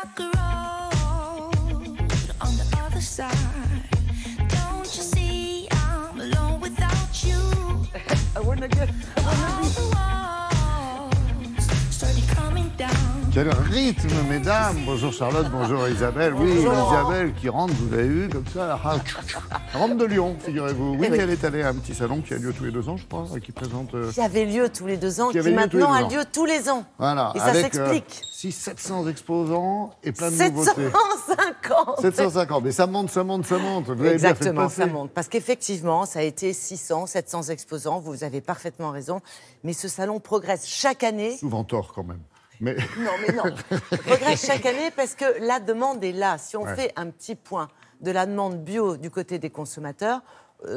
like a road on the other side. Don't you see I'm alone without you? All the walls started coming down. Quel rythme, mesdames! Bonjour Charlotte, bonjour Isabelle. Oui, Isabelle qui rentre, vous l'avez vu, comme ça. Elle rentre de Lyon, figurez-vous. Oui, elle est allée à un petit salon qui a lieu tous les 2 ans, je crois, qui présente... Qui avait lieu tous les 2 ans, qui maintenant a lieu tous les ans. Voilà, et ça s'explique. 700 exposants et plein de 750 nouveautés. 750, mais ça monte. Vous exactement, ça monte. Parce qu'effectivement, ça a été 600, 700 exposants, vous avez parfaitement raison. Mais ce salon progresse chaque année. Souvent tort, quand même. Mais... Non. Progresse chaque année parce que la demande est là. Si on fait un petit point de la demande bio du côté des consommateurs,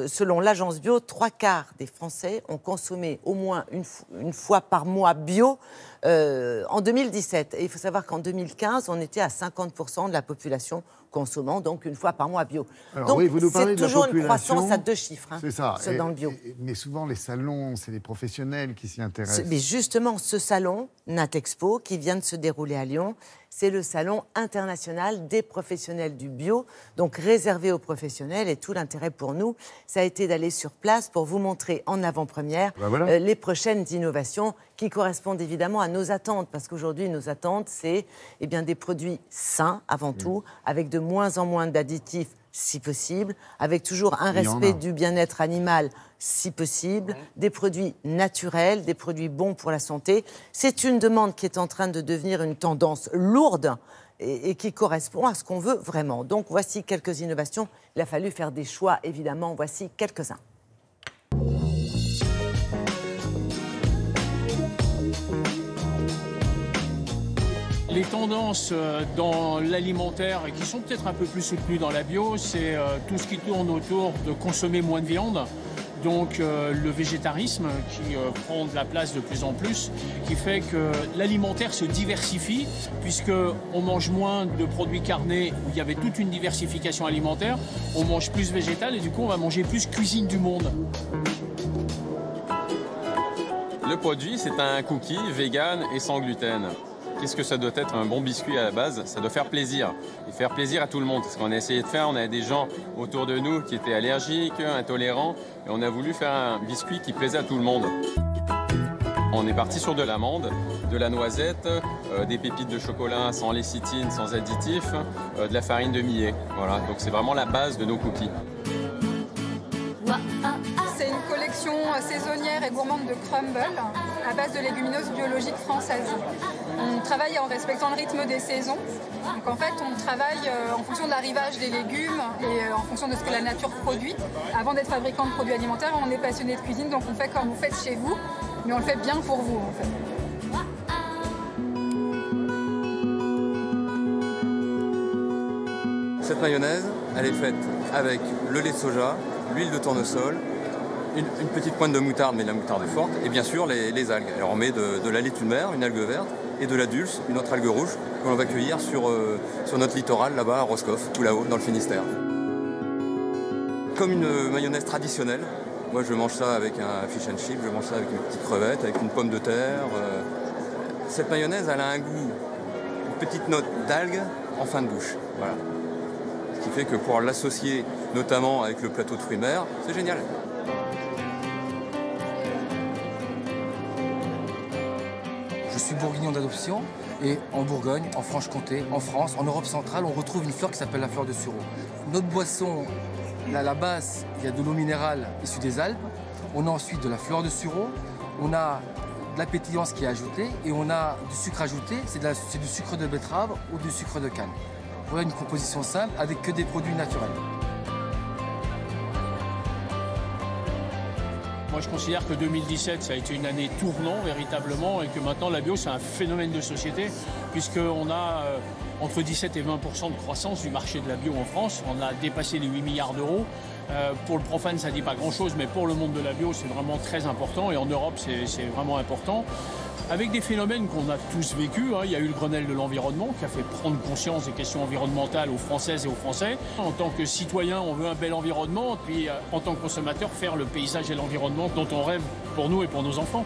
selon l'agence bio, 3/4 des Français ont consommé au moins une fois par mois bio en 2017. Et il faut savoir qu'en 2015, on était à 50% de la population consommant donc une fois par mois bio. Alors, donc oui, vous nous parlez c'est toujours une croissance à 2 chiffres. C'est ça. Dans le bio. Mais souvent, les salons, c'est les professionnels qui s'y intéressent. Mais justement, ce salon, Natexpo, qui vient de se dérouler à Lyon, c'est le salon international des professionnels du bio, donc réservé aux professionnels. Et tout l'intérêt pour nous, ça a été d'aller sur place pour vous montrer en avant-première les prochaines innovations qui correspondent évidemment à nos attentes. Parce qu'aujourd'hui, nos attentes, c'est des produits sains avant tout, avec de moins en moins d'additifs si possible, avec toujours un respect du bien-être animal si possible, des produits naturels, des produits bons pour la santé. C'est une demande qui est en train de devenir une tendance lourde et qui correspond à ce qu'on veut vraiment. Donc voici quelques innovations. Il a fallu faire des choix, évidemment. Voici quelques-uns. Les tendances dans l'alimentaire et qui sont peut-être un peu plus soutenues dans la bio, c'est tout ce qui tourne autour de consommer moins de viande. Donc le végétarisme qui prend de la place de plus en plus, qui fait que l'alimentaire se diversifie puisqu'on mange moins de produits carnés où il y avait toute une diversification alimentaire, on mange plus végétal et du coup on va manger plus cuisine du monde. Le produit, c'est un cookie vegan et sans gluten. Qu'est-ce que ça doit être un bon biscuit à la base? Ça doit faire plaisir. Et faire plaisir à tout le monde. C'est ce qu'on a essayé de faire. On avait des gens autour de nous qui étaient allergiques, intolérants. Et on a voulu faire un biscuit qui plaisait à tout le monde. On est parti sur de l'amande, de la noisette, des pépites de chocolat sans lécithine, sans additifs, de la farine de millet. Voilà, donc c'est vraiment la base de nos cookies. C'est une collection saisonnière et gourmande de crumble à base de légumineuses biologiques françaises. On travaille en respectant le rythme des saisons. Donc en fait, on travaille en fonction de l'arrivage des légumes et en fonction de ce que la nature produit. Avant d'être fabricant de produits alimentaires, on est passionné de cuisine, donc on fait comme vous faites chez vous, mais on le fait bien pour vous en fait. Cette mayonnaise, elle est faite avec le lait de soja, l'huile de tournesol, une petite pointe de moutarde, mais la moutarde est forte, et bien sûr les algues. Alors on met de la laitue de mer, une algue verte, et de la dulce, une autre algue rouge, que l'on va cueillir sur notre littoral, là-bas à Roscoff, tout là-haut, dans le Finistère. Comme une mayonnaise traditionnelle, moi je mange ça avec un fish and chip, je mange ça avec une petite crevette, avec une pomme de terre. Cette mayonnaise, elle a un goût, une petite note d'algue en fin de bouche. Voilà. Ce qui fait que pour l'associer notamment avec le plateau de fruits de mer, c'est génial. Je suis bourguignon d'adoption et en Bourgogne, en Franche-Comté, en France, en Europe centrale, on retrouve une fleur qui s'appelle la fleur de sureau. Notre boisson, à la base, il y a de l'eau minérale issue des Alpes. On a ensuite de la fleur de sureau, on a de la pétillance qui est ajoutée et on a du sucre ajouté, c'est du sucre de betterave ou du sucre de canne. Voilà une composition simple avec que des produits naturels. Moi, je considère que 2017, ça a été une année tournant, véritablement, et que maintenant, la bio, c'est un phénomène de société, puisqu'on a entre 17 et 20% de croissance du marché de la bio en France. On a dépassé les 8 milliards d'euros. Pour le profane, ça ne dit pas grand-chose, mais pour le monde de la bio, c'est vraiment très important. Et en Europe, c'est vraiment important. Avec des phénomènes qu'on a tous vécus. Il y a eu le Grenelle de l'environnement qui a fait prendre conscience des questions environnementales aux Françaises et aux Français. En tant que citoyen, on veut un bel environnement. Puis, en tant que consommateur, faire le paysage et l'environnement dont on rêve pour nous et pour nos enfants.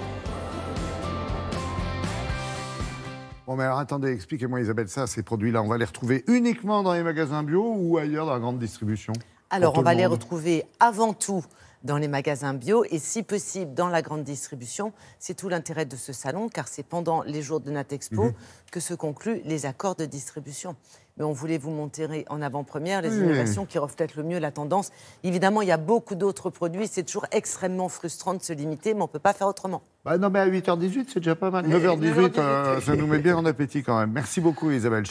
Bon, mais alors attendez, expliquez-moi Isabelle, ça, ces produits-là, on va les retrouver uniquement dans les magasins bio ou ailleurs dans la grande distribution? Alors, Pour on tout va le les monde. retrouver avant tout dans les magasins bio et si possible dans la grande distribution. C'est tout l'intérêt de ce salon car c'est pendant les jours de Natexpo que se concluent les accords de distribution. Mais on voulait vous montrer en avant-première les innovations qui reflètent le mieux la tendance. Évidemment, il y a beaucoup d'autres produits. C'est toujours extrêmement frustrant de se limiter, mais on ne peut pas faire autrement. Bah non, mais à 8h18, c'est déjà pas mal. 9h18, ça nous met bien en appétit quand même. Merci beaucoup Isabelle.